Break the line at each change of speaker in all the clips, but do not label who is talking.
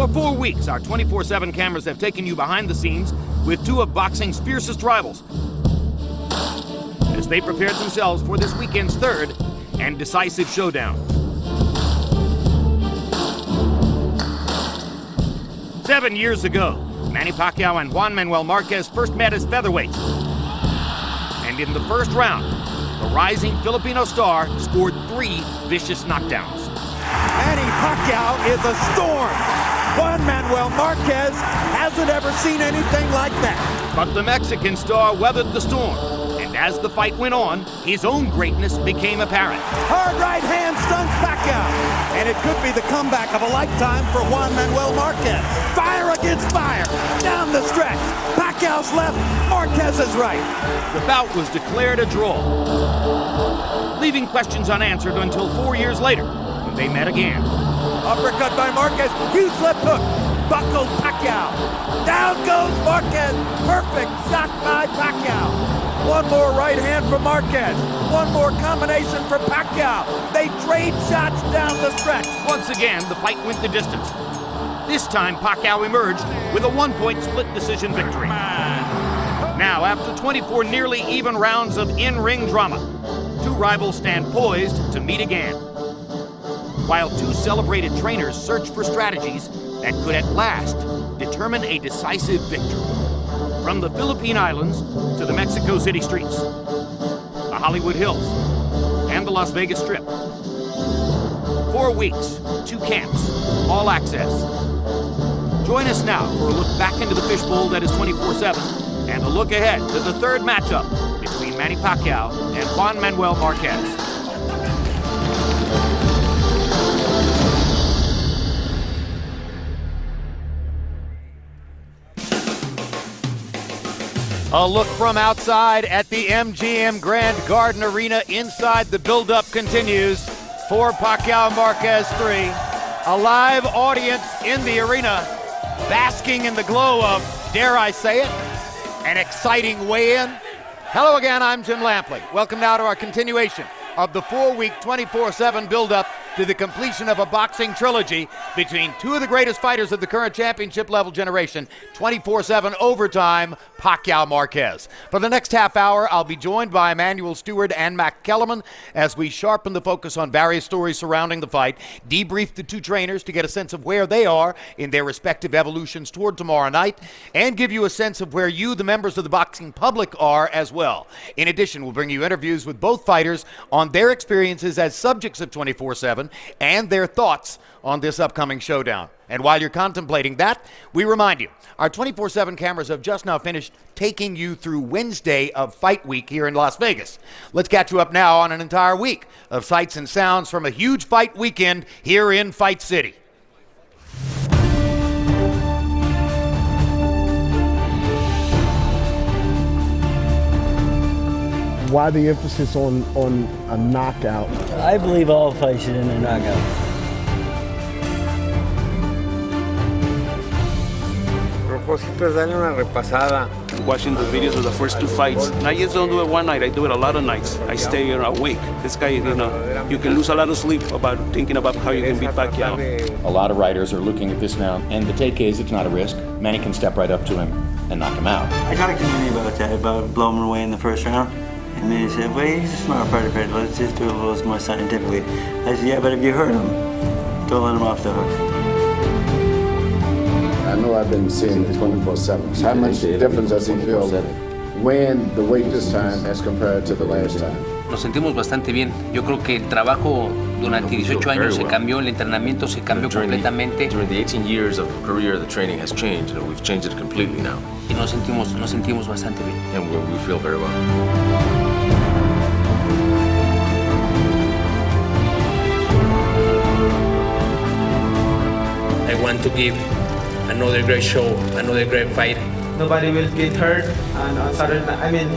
For 4 weeks, our 24/7 cameras have taken you behind the scenes with two of boxing's fiercest rivals as they prepared themselves for this weekend's third and decisive showdown. 7 years ago, Manny Pacquiao and Juan Manuel Marquez first met as featherweights. And in the first round, the rising Filipino star scored 3 vicious knockdowns.
Manny Pacquiao is a storm. Juan Manuel Marquez hasn't ever seen anything like that.
But the Mexican star weathered the storm, and as the fight went on, his own greatness became apparent.
Hard right hand stuns Pacquiao, and it could be the comeback of a lifetime for Juan Manuel Marquez. Fire against fire, down the stretch. Pacquiao's left, Marquez's right.
The bout was declared a draw, leaving questions unanswered until 4 years later, when they met again.
Uppercut by Marquez, huge left hook, buckles Pacquiao. Down goes Marquez, perfect shot by Pacquiao. One more right hand for Marquez, one more combination for Pacquiao. They trade shots down the stretch.
Once again, the fight went the distance. This time, Pacquiao emerged with a 1-point split decision victory. Now, after 24 nearly even rounds of in-ring drama, two rivals stand poised to meet again, while two celebrated trainers search for strategies that could at last determine a decisive victory. From the Philippine Islands to the Mexico City streets, the Hollywood Hills, and the Las Vegas Strip. 4 weeks, 2 camps, all access. Join us now for a look back into the fishbowl that is 24/7 and a look ahead to the third matchup between Manny Pacquiao and Juan Manuel Marquez. A look from outside at the MGM Grand Garden Arena. Inside, the build-up continues for Pacquiao Marquez 3. A live audience in the arena, basking in the glow of, dare I say it, an exciting weigh-in. Hello again, I'm Jim Lampley. Welcome now to our continuation of the 4-week 24/7 build-up to the completion of a boxing trilogy between two of the greatest fighters of the current championship-level generation, 24/7 overtime, Pacquiao Marquez. For the next half hour, I'll be joined by Emmanuel Stewart and Mac Kellerman as we sharpen the focus on various stories surrounding the fight, debrief the two trainers to get a sense of where they are in their respective evolutions toward tomorrow night, and give you a sense of where you, the members of the boxing public, are as well. In addition, we'll bring you interviews with both fighters on their experiences as subjects of 24/7 and their thoughts on this upcoming showdown. And while you're contemplating that, we remind you, our 24/7 cameras have just now finished taking you through Wednesday of Fight Week here in Las Vegas. Let's catch you up now on an entire week of sights and sounds from a huge fight weekend here in Fight City.
Why the emphasis on a knockout?
I believe all fights should end in a knockout.
Propósito es darle una repasada.
Watching the videos of the first 2 fights. And I just don't do it one night, I do it a lot of nights. I stay a week. This guy, you can lose a lot of sleep about thinking about how you can beat Pacquiao.
A lot of writers are looking at this now, and the take is it's not a risk. Manny can step right up to him and knock him out.
I talked to Manny about that, about blowing him away in the first round. And Manny said, well, he's a smart fighter, let's just do it a little more scientifically. I said, yeah, but if you hurt him, don't let him off the hook.
I know I've been seeing it 24/7. How much difference does he feel weighing the weight this time as compared to the last time?
Nos sentimos bastante bien. Yo creo que el trabajo durante 18 años se cambió, el entrenamiento se cambió completamente.
During the 18 years of career, the training has changed, and we've changed it completely now.
Y nos sentimos bastante bien.
And we feel very well.
I want to give another great show, another great fight.
Nobody will get hurt on Saturday night. I mean,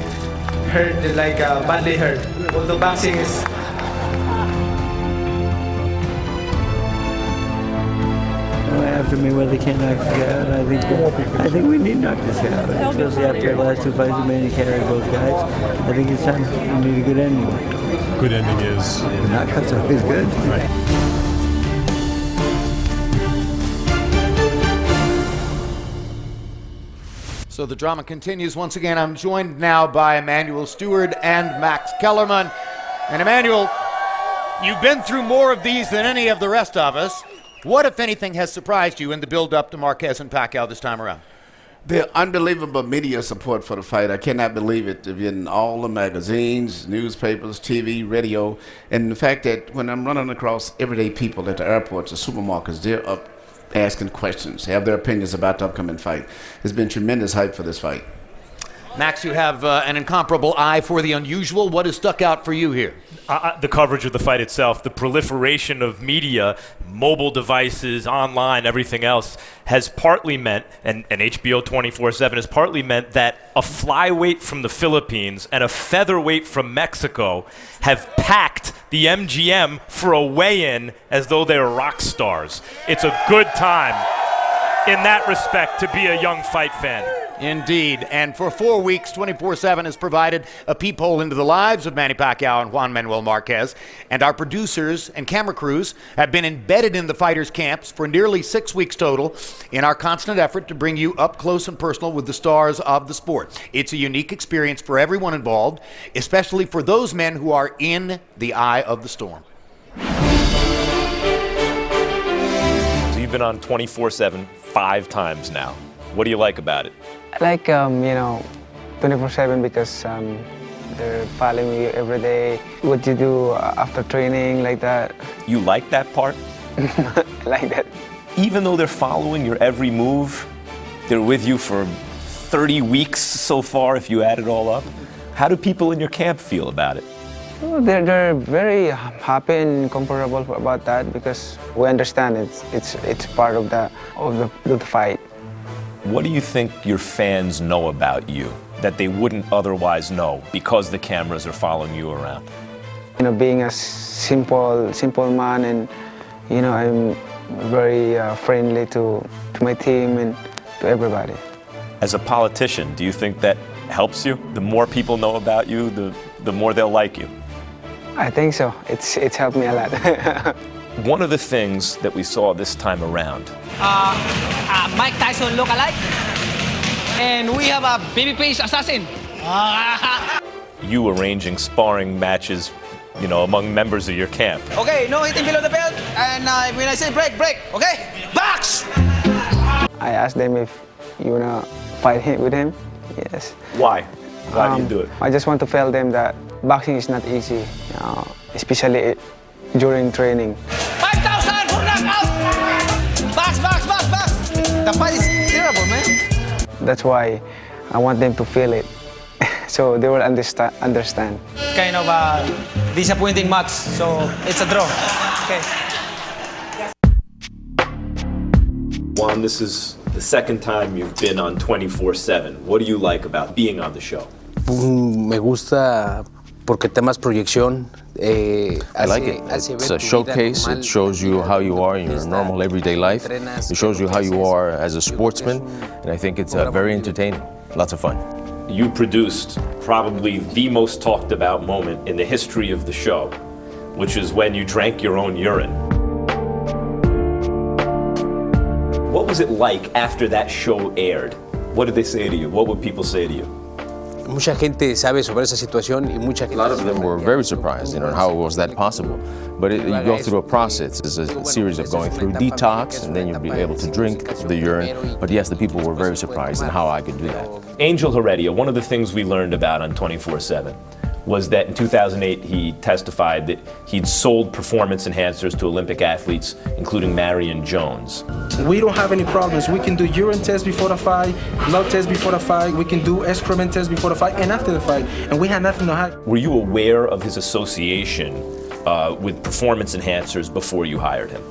hurt like badly hurt. Although boxing is.
After Mayweather can't knock this guy out, I think we need to knock this guy out. Especially after the last 2 fights, we made carry both guys. I think it's time we need a good ending.
Good ending is?
The knockout's always good.
Right.
So the drama continues. Once again, I'm joined now by Emmanuel Stewart and Max Kellerman. And Emmanuel, you've been through more of these than any of the rest of us. What, if anything, has surprised you in the build-up to Marquez and Pacquiao this time around?
The unbelievable media support for the fight. I cannot believe it. In all the magazines, newspapers, TV, radio, and the fact that when I'm running across everyday people at the airports or supermarkets, they're up asking questions, have their opinions about the upcoming fight. There's been tremendous hype for this fight.
Max, you have an incomparable eye for the unusual. What has stuck out for you here?
The coverage of the fight itself, the proliferation of media, mobile devices, online, everything else, has partly meant, and HBO 24/7 has partly meant that a flyweight from the Philippines and a featherweight from Mexico have packed the MGM for a weigh-in as though they were rock stars. It's a good time in that respect to be a young fight fan.
Indeed. And for 4 weeks, 24/7 has provided a peephole into the lives of Manny Pacquiao and Juan Manuel Marquez. And our producers and camera crews have been embedded in the fighters' camps for nearly 6 weeks total in our constant effort to bring you up close and personal with the stars of the sport. It's a unique experience for everyone involved, especially for those men who are in the eye of the storm.
So you've been on 24/7 5 times now. What do you like about it?
I like, 24/7 because they're following you every day. What you do after training, like that.
You like that part?
I like that.
Even though they're following your every move, they're with you for 30 weeks so far if you add it all up. How do people in your camp feel about it?
Oh, they're very happy and comfortable about that because we understand it's part of the fight.
What do you think your fans know about you that they wouldn't otherwise know because the cameras are following you around?
Being a simple man, and I'm very friendly to my team and to everybody.
As a politician, do you think that helps you? The more people know about you, the more they'll like you.
I think so. It's helped me a lot.
One of the things that we saw this time around.
Mike Tyson look-alike, and we have a babyface assassin.
You arranging sparring matches, among members of your camp.
Okay, no hitting below the belt, and when I say break, okay? Box!
I asked them if you wanna fight with him. Yes.
Why? Why do you do it?
I just want to tell them that boxing is not easy, especially during training.
5,000 for knockout! Box! The fight is terrible, man.
That's why I want them to feel it, so they will understand.
Kind of a disappointing match, so it's a draw. Okay.
Juan, this is the second time you've been on 24/7. What do you like about being on the show?
Me gusta porque temas proyección.
I like it. It's a showcase. It shows you how you are in your normal everyday life. It shows you how you are as a sportsman, and I think it's very entertaining. Lots of fun.
You produced probably the most talked about moment in the history of the show, which is when you drank your own urine. What was it like after that show aired? What did they say to you? What would people say to you?
Mucha gente sabe sobre esa situación y mucha gente.
A lot of them were very surprised, how was that possible? But you go through a process. It's a series of going through detox, and then you'll be able to drink the urine. But yes, the people were very surprised in how I could do that.
Angel Heredia, one of the things we learned about on 24/7 was that in 2008 he testified that he'd sold performance enhancers to Olympic athletes, including Marion Jones.
We don't have any problems. We can do urine tests before the fight, blood tests before the fight, we can do excrement tests before the fight and after the fight, and we had nothing to hide.
Were you aware of his association with performance enhancers before you hired him?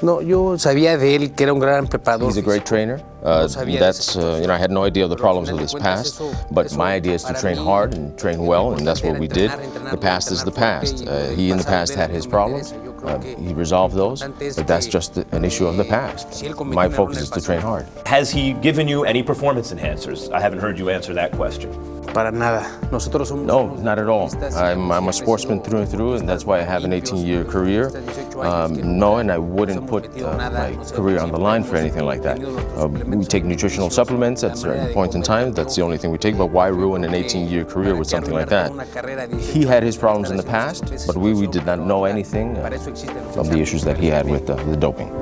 No, yo sabía de él que era un gran preparador.
He's a great trainer. I had no idea of the problems of his past, but my idea is to train hard and train well, and that's what we did. The past is the past. He in the past had his problems. He resolved those, but that's just an issue of the past. My focus is to train hard.
Has he given you any performance enhancers? I haven't heard you answer that question.
Para nada. Nosotros somos.
No, not at all. I'm a sportsman through and through, and that's why I have an 18-year career. No, and I wouldn't put my career on the line for anything like that. We take nutritional supplements at certain points in time. That's the only thing we take, but why ruin an 18-year career with something like that? He had his problems in the past, but we did not know anything of the issues that he had with the doping.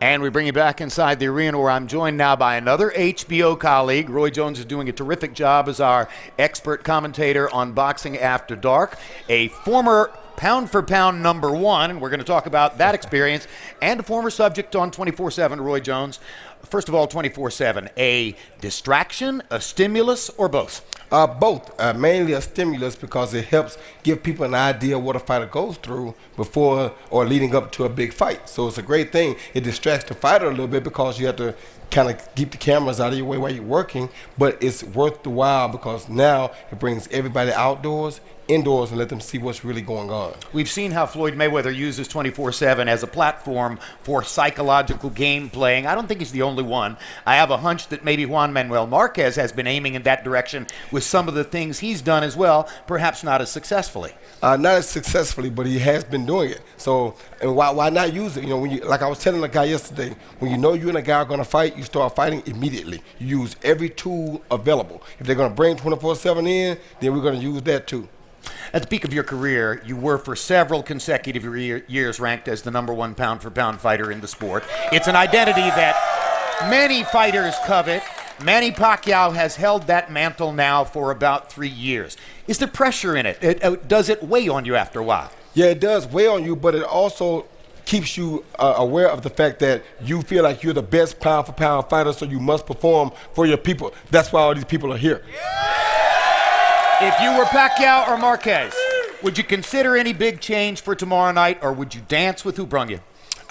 And we bring you back inside the arena where I'm joined now by another HBO colleague. Roy Jones is doing a terrific job as our expert commentator on Boxing After Dark, a former pound-for-pound #1, and we're going to talk about that experience, and a former subject on 24/7, Roy Jones. First of all, 24/7, a distraction, a stimulus, or both?
Both. Mainly a stimulus because it helps give people an idea what a fighter goes through before or leading up to a big fight. So it's a great thing. It distracts the fighter a little bit because you have to kind of keep the cameras out of your way while you're working, but it's worth the while because now it brings everybody outdoors, indoors, and let them see what's really going on.
We've seen how Floyd Mayweather uses 24/7 as a platform for psychological game playing. I don't think he's the only one. I have a hunch that maybe Juan Manuel Marquez has been aiming in that direction with some of the things he's done as well, perhaps not as successfully.
Not as successfully, but he has been doing it. So, and why not use it? You know, when you, like I was telling a guy yesterday, when you know you and a guy are going to fight, you start fighting immediately. You use every tool available. If they're going to bring 24/7 in, then we're going to use that too.
At the peak of your career, you were for several consecutive years ranked as the #1 pound-for-pound fighter in the sport. It's an identity that many fighters covet. Manny Pacquiao has held that mantle now for about 3 years. Is there pressure in it? Does it weigh on you after a while?
Yeah, it does weigh on you, but it also keeps you aware of the fact that you feel like you're the best pound-for-pound fighter, so you must perform for your people. That's why all these people are here.
If you were Pacquiao or Marquez, would you consider any big change for tomorrow night, or would you dance with who brung you?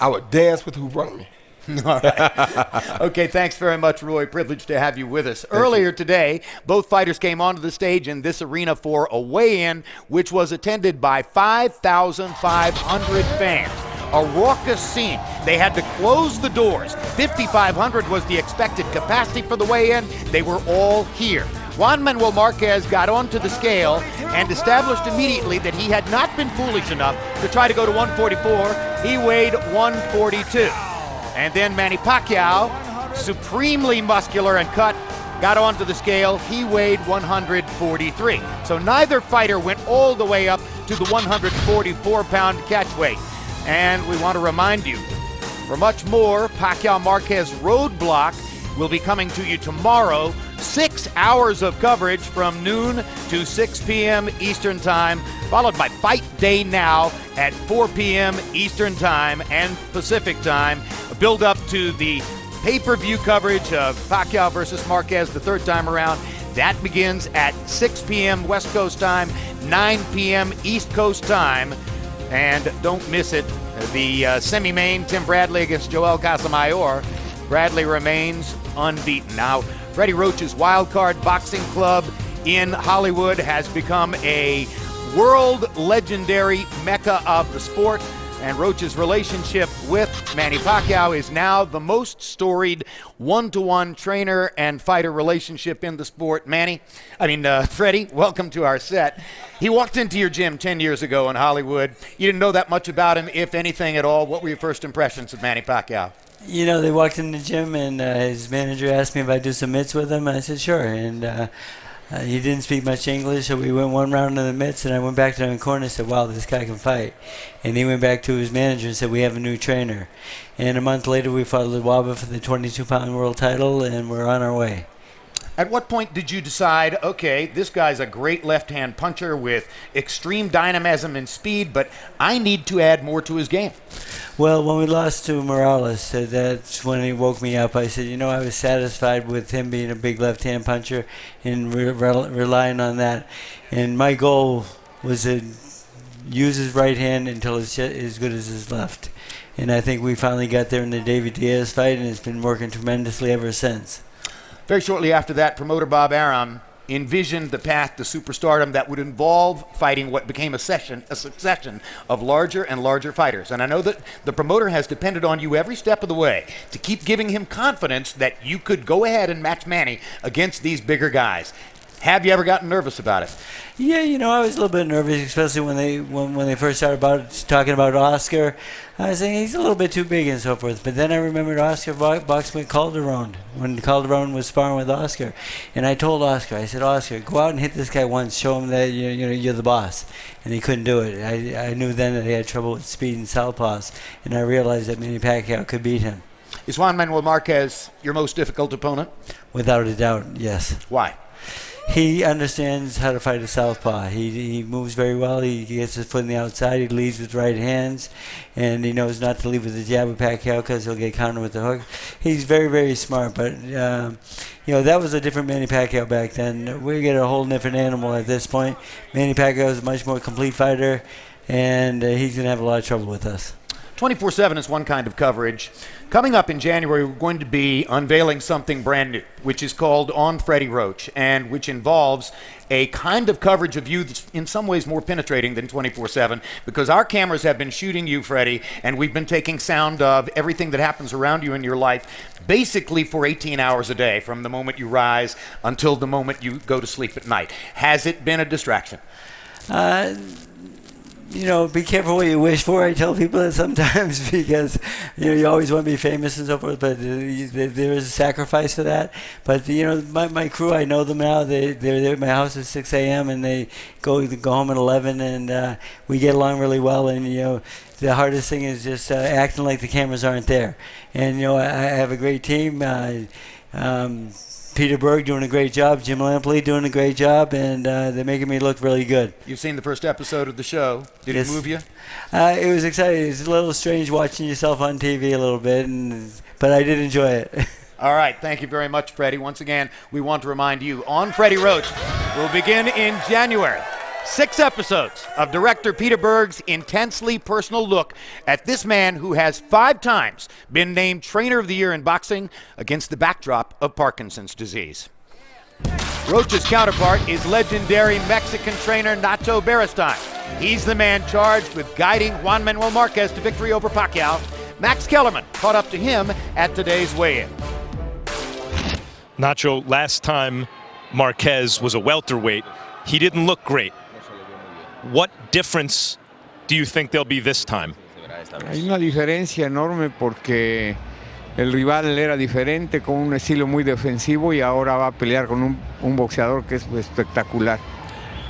I would dance with who brung me.
All right. Okay, thanks very much, Roy. Privileged to have you with us. Earlier today, both fighters came onto the stage in this arena for a weigh-in, which was attended by 5,500 fans. A raucous scene. They had to close the doors. 5,500 was the expected capacity for the weigh-in. They were all here. Juan Manuel Marquez got onto the scale and established immediately that he had not been foolish enough to try to go to 144. He weighed 142. And then Manny Pacquiao, supremely muscular and cut, got onto the scale. He weighed 143. So neither fighter went all the way up to the 144-pound catch weight. And we want to remind you, for much more, Pacquiao-Marquez Roadblock will be coming to you tomorrow. 6 hours of coverage from noon to 6 p.m. Eastern Time, followed by Fight Day Now at 4 p.m. Eastern Time and Pacific Time. A build up to the pay-per-view coverage of Pacquiao versus Marquez the third time around. That begins at 6 p.m. West Coast time, 9 p.m. East Coast time. And don't miss it, the semi-main, Tim Bradley against Joel Casamayor. Bradley remains unbeaten. Now, Freddie Roach's Wildcard Boxing Club in Hollywood has become a world legendary mecca of the sport, and Roach's relationship with Manny Pacquiao is now the most storied one-to-one trainer and fighter relationship in the sport. Freddie, welcome to our set. He walked into your gym 10 years ago in Hollywood. You didn't know that much about him, if anything at all. What were your first impressions of Manny Pacquiao?
You know, they walked in the gym, and his manager asked me if I'd do some mitts with him. I said, sure. And he didn't speak much English, so we went one round of the mitts, and I went back to him in the corner and said, wow, this guy can fight. And he went back to his manager and said, we have a new trainer. And a month later, we fought Luwaba for the 22-pound world title, and we're on our way.
At what point did you decide, okay, this guy's a great left-hand puncher with extreme dynamism and speed, but I need to add more to his game?
Well, when we lost to Morales, that's when he woke me up. I said, I was satisfied with him being a big left-hand puncher and relying on that. And my goal was to use his right hand until it's as good as his left. And I think we finally got there in the David Diaz fight, and it's been working tremendously ever since.
Very shortly after that, promoter Bob Arum envisioned the path to superstardom that would involve fighting what became a succession of larger and larger fighters. And I know that the promoter has depended on you every step of the way to keep giving him confidence that you could go ahead and match Manny against these bigger guys. Have you ever gotten nervous about it?
Yeah, I was a little bit nervous, especially when they first started talking about Oscar. I was saying he's a little bit too big and so forth. But then I remembered Oscar boxing with Calderon when Calderon was sparring with Oscar, and I told Oscar, I said, Oscar, go out and hit this guy once, show him that you're the boss. And he couldn't do it. I knew then that he had trouble with speed and southpaws, and I realized that Manny Pacquiao could beat him.
Is Juan Manuel Marquez your most difficult opponent?
Without a doubt, yes.
Why?
He understands how to fight a southpaw. He moves very well. He gets his foot on the outside. He leads with right hands, and he knows not to lead with the jab with Pacquiao because he'll get countered with the hook. He's very, very smart, but that was a different Manny Pacquiao back then. We get a whole different animal at this point. Manny Pacquiao is a much more complete fighter, and he's going to have a lot of trouble with us.
24/7 is one kind of coverage. Coming up in January, we're going to be unveiling something brand new, which is called On Freddie Roach, and which involves a kind of coverage of you that's in some ways more penetrating than 24/7, because our cameras have been shooting you, Freddie, and we've been taking sound of everything that happens around you in your life, basically for 18 hours a day, from the moment you rise until the moment you go to sleep at night. Has it been a distraction?
Be careful what you wish for. I tell people that sometimes because you always want to be famous and so forth, but there is a sacrifice for that. But my crew, I know them now. They're at my house at 6 a.m. and they go home at 11, and we get along really well. And the hardest thing is just acting like the cameras aren't there. And I have a great team. Peter Berg doing a great job, Jim Lampley doing a great job, and they're making me look really good.
You've seen the first episode of the show. Did it move you?
It was exciting. It's a little strange watching yourself on TV a little bit, but I did enjoy it.
All right. Thank you very much, Freddie. Once again, we want to remind you, On Freddie Roach will begin in January. 6 episodes of director Peter Berg's intensely personal look at this man who has 5 times been named Trainer of the Year in boxing against the backdrop of Parkinson's disease. Roach's counterpart is legendary Mexican trainer Nacho Beristain. He's the man charged with guiding Juan Manuel Marquez to victory over Pacquiao. Max Kellerman caught up to him at today's weigh-in.
Nacho, last time Marquez was a welterweight, he didn't look great. What difference do you think there'll be this time?
Hay una diferencia enorme porque el rival era diferente, con un estilo muy defensivo, y ahora va a pelear con un boxeador que es espectacular.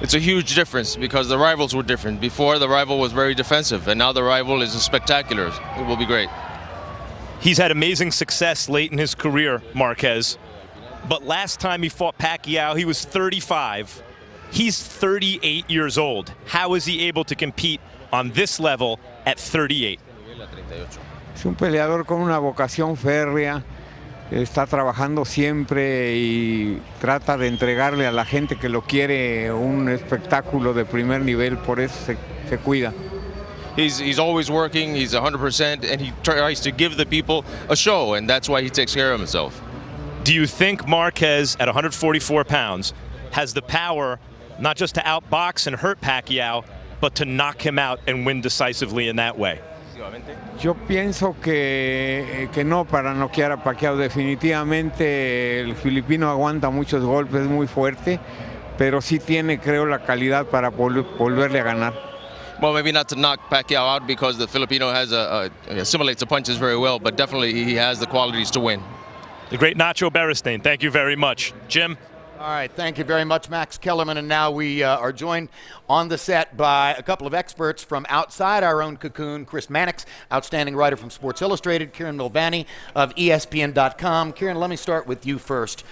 It's a huge difference because the rivals were different. Before, the rival was very defensive, and now the rival is spectacular. It will be great.
He's had amazing success late in his career, Marquez. But last time he fought Pacquiao, he was 35. He's 38 years old. How is he able to compete on this level at 38?
Es un peleador con una vocación férrea. Está trabajando siempre y trata de entregarle a la gente que lo quiere un espectáculo de primer nivel, por eso se cuida.
He's always working, he's 100%, and he tries to give the people a show, and that's why he takes care of himself.
Do you think Marquez, at 144 pounds, has the power not just to outbox and hurt Pacquiao, but to knock him out and win decisively in that way?
Yo pienso que no, para noquear a Pacquiao. Definitivamente el filipino aguanta muchos golpes, muy fuerte, pero sí tiene, creo, la calidad para volverle a ganar.
Well, maybe not to knock Pacquiao out because the Filipino assimilates the punches very well, but definitely he has the qualities to win.
The great Nacho Beristain, thank you very much. Jim?
All right, thank you very much, Max Kellerman. And now we are joined on the set by a couple of experts from outside our own cocoon. Chris Mannix, outstanding writer from Sports Illustrated. Kieran Mulvaney of ESPN.com. Kieran, let me start with you first.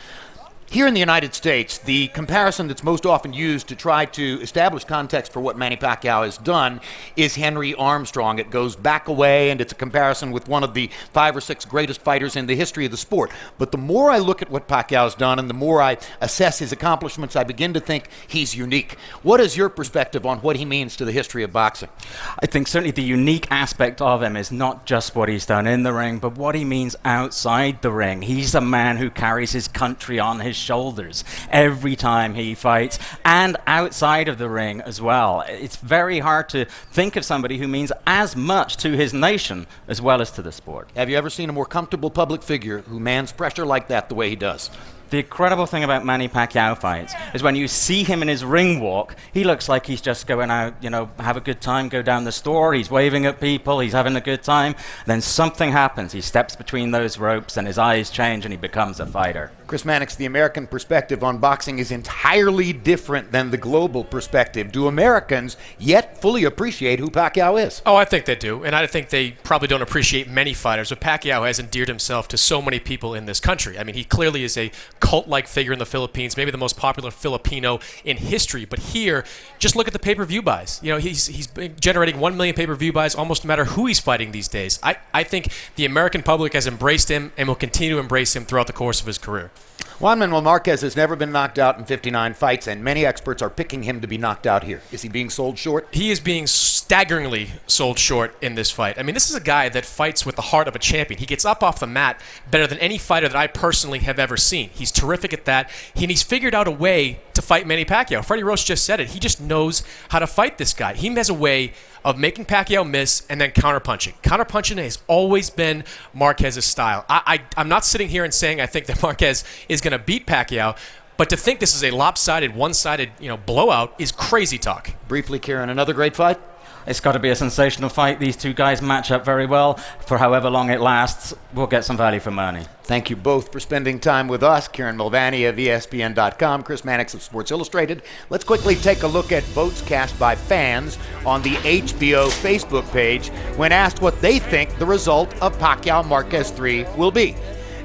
Here in the United States, the comparison that's most often used to try to establish context for what Manny Pacquiao has done is Henry Armstrong. It goes back a way, and it's a comparison with one of the 5 or 6 greatest fighters in the history of the sport. But the more I look at what Pacquiao's done and the more I assess his accomplishments, I begin to think he's unique. What is your perspective on what he means to the history of boxing?
I think certainly the unique aspect of him is not just what he's done in the ring, but what he means outside the ring. He's a man who carries his country on his shoulders every time he fights, and outside of the ring as well. It's very hard to think of somebody who means as much to his nation as well as to the sport.
Have you ever seen a more comfortable public figure who mans pressure like that the way he does?
The incredible thing about Manny Pacquiao fights is when you see him in his ring walk, he looks like he's just going out, have a good time, go down the store, he's waving at people, he's having a good time. Then something happens. He steps between those ropes and his eyes change and he becomes a fighter.
Chris Mannix, the American perspective on boxing is entirely different than the global perspective. Do Americans yet fully appreciate who Pacquiao is?
Oh, I think they do, and I think they probably don't appreciate many fighters, but Pacquiao has endeared himself to so many people in this country. I mean, he clearly is a cult-like figure in the Philippines, maybe the most popular Filipino in history, but here, just look at the pay-per-view buys. He's generating 1 million pay-per-view buys almost no matter who he's fighting these days. I think the American public has embraced him and will continue to embrace him throughout the course of his career.
Juan Manuel Marquez has never been knocked out in 59 fights, and many experts are picking him to be knocked out here. Is he being sold short?
He is being staggeringly sold short in this fight. I mean, this is a guy that fights with the heart of a champion. He gets up off the mat better than any fighter that I personally have ever seen. He's terrific at that, and he's figured out a way to fight Manny Pacquiao. Freddie Roach just said it. He just knows how to fight this guy. He has a way of making Pacquiao miss and then counterpunching. Counterpunching has always been Marquez's style. I'm not sitting here and saying I think that Marquez is going to beat Pacquiao, but to think this is a lopsided, one-sided, blowout is crazy talk.
Briefly, Kieran, another great fight?
It's got to be a sensational fight. These two guys match up very well. For however long it lasts, we'll get some value for money.
Thank you both for spending time with us. Kieran Mulvaney of ESPN.com, Chris Mannix of Sports Illustrated. Let's quickly take a look at votes cast by fans on the HBO Facebook page when asked what they think the result of Pacquiao Marquez 3 will be.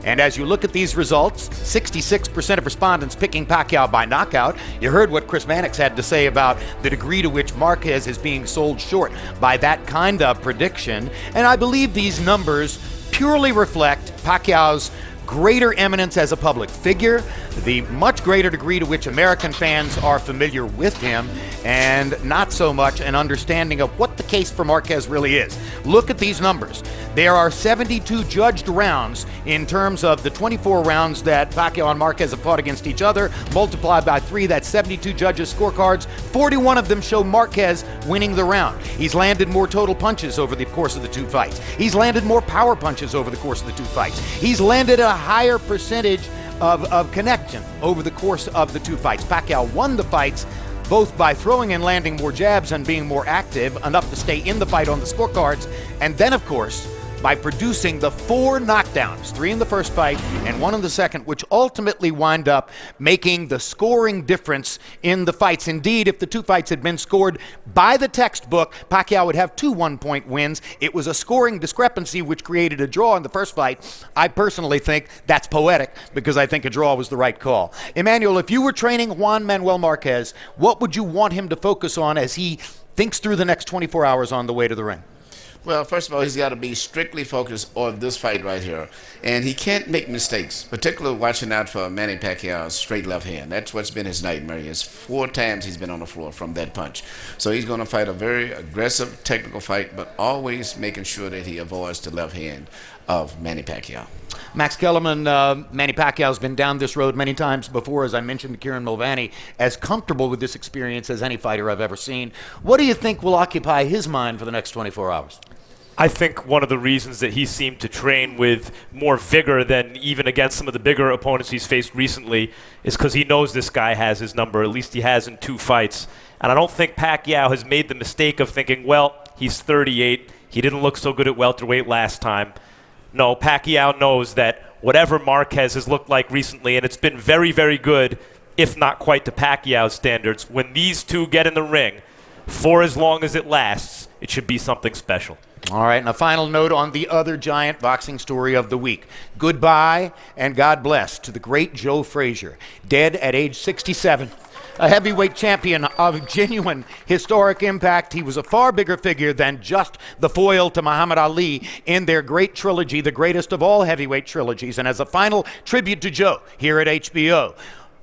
And as you look at these results, 66% of respondents picking Pacquiao by knockout. You heard what Chris Mannix had to say about the degree to which Marquez is being sold short by that kind of prediction. And I believe these numbers purely reflect Pacquiao's greater eminence as a public figure, the much greater degree to which American fans are familiar with him, and not so much an understanding of what the case for Marquez really is. Look at these numbers. There are 72 judged rounds in terms of the 24 rounds that Pacquiao and Marquez have fought against each other. Multiplied by 3, that's 72 judges' scorecards. 41 of them show Marquez winning the round. He's landed more total punches over the course of the two fights. He's landed more power punches over the course of the two fights. He's landed a higher percentage of connection over the course of the two fights. Pacquiao won the fights both by throwing and landing more jabs and being more active, enough to stay in the fight on the scorecards, and then, of course, by producing the 4 knockdowns, 3 in the first fight and 1 in the second, which ultimately wind up making the scoring difference in the fights. Indeed, if the two fights had been scored by the textbook, Pacquiao would have 2 one-point wins. It was a scoring discrepancy which created a draw in the first fight. I personally think that's poetic because I think a draw was the right call. Emmanuel, if you were training Juan Manuel Marquez, what would you want him to focus on as he thinks through the next 24 hours on the way to the ring?
Well, first of all, he's got to be strictly focused on this fight right here. And he can't make mistakes, particularly watching out for Manny Pacquiao's straight left hand. That's what's been his nightmare. He has 4 times he's been on the floor from that punch. So he's going to fight a very aggressive, technical fight, but always making sure that he avoids the left hand of Manny Pacquiao.
Max Kellerman, Manny Pacquiao's been down this road many times before, as I mentioned to Kieran Mulvaney, as comfortable with this experience as any fighter I've ever seen. What do you think will occupy his mind for the next 24 hours?
I think one of the reasons that he seemed to train with more vigor than even against some of the bigger opponents he's faced recently is because he knows this guy has his number. At least he has in 2 fights. And I don't think Pacquiao has made the mistake of thinking, well, he's 38. He didn't look so good at welterweight last time. No, Pacquiao knows that whatever Marquez has looked like recently, and it's been very, very good, if not quite to Pacquiao's standards, when these two get in the ring, for as long as it lasts, it should be something special.
All right, and a final note on the other giant boxing story of the week. Goodbye and God bless to the great Joe Frazier, dead at age 67. A heavyweight champion of genuine historic impact. He was a far bigger figure than just the foil to Muhammad Ali in their great trilogy, the greatest of all heavyweight trilogies. And as a final tribute to Joe here at HBO,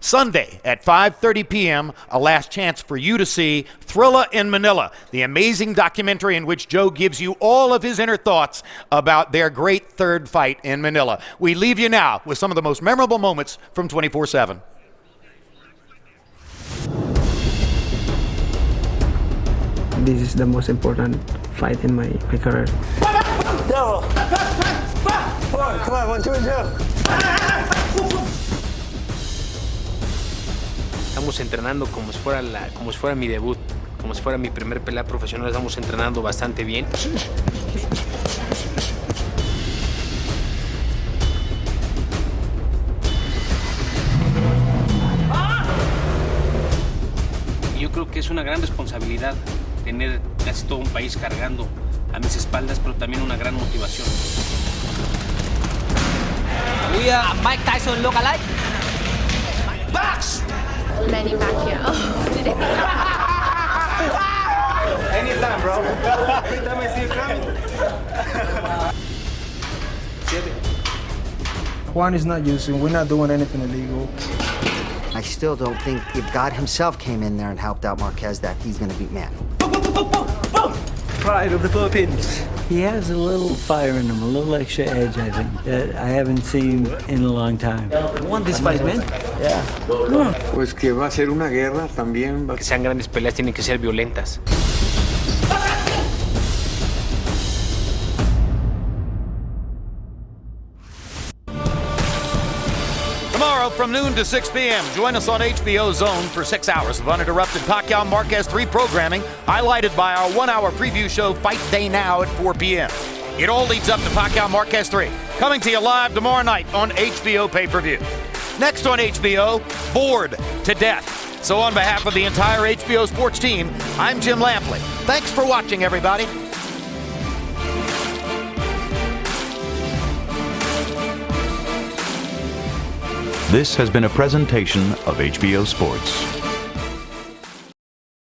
Sunday at 5:30 p.m., a last chance for you to see Thrilla in Manila, the amazing documentary in which Joe gives you all of his inner thoughts about their great third fight in Manila. We leave you now with some of the most memorable moments from 24/7.
This is the most important fight in my career.
Double. Come on, 1, 2, and 2.
Estamos entrenando como si fuera mi debut, como si fuera mi primer pelea profesional. Estamos entrenando bastante bien. Yo creo que es una gran responsabilidad tener casi todo un país cargando a mis espaldas, pero también una gran motivación.
We are Mike Tyson look-alike.
Box!
Manny Pacquiao.
Anytime, bro. Anytime I see you coming.
Juan is not using. We're not doing anything illegal.
I still don't think if God himself came in there and helped out Marquez that he's going to beat Manny.
Pride of the Philippines. He has a little fire in him, a little extra edge, I think, that I haven't seen in a long time.
You want this fight, man?
Yeah.
Pues que va a ser una guerra también.
Que sean grandes peleas, tienen que ser violentas.
Tomorrow from noon to 6 p.m., join us on HBO Zone for 6 hours of uninterrupted Pacquiao Marquez 3 programming, highlighted by our 1-hour preview show, Fight Day Now at 4 p.m. It all leads up to Pacquiao Marquez 3, coming to you live tomorrow night on HBO pay-per-view. Next on HBO, Bored to Death. So on behalf of the entire HBO sports team, I'm Jim Lampley. Thanks for watching, everybody.
This has been a presentation of HBO Sports.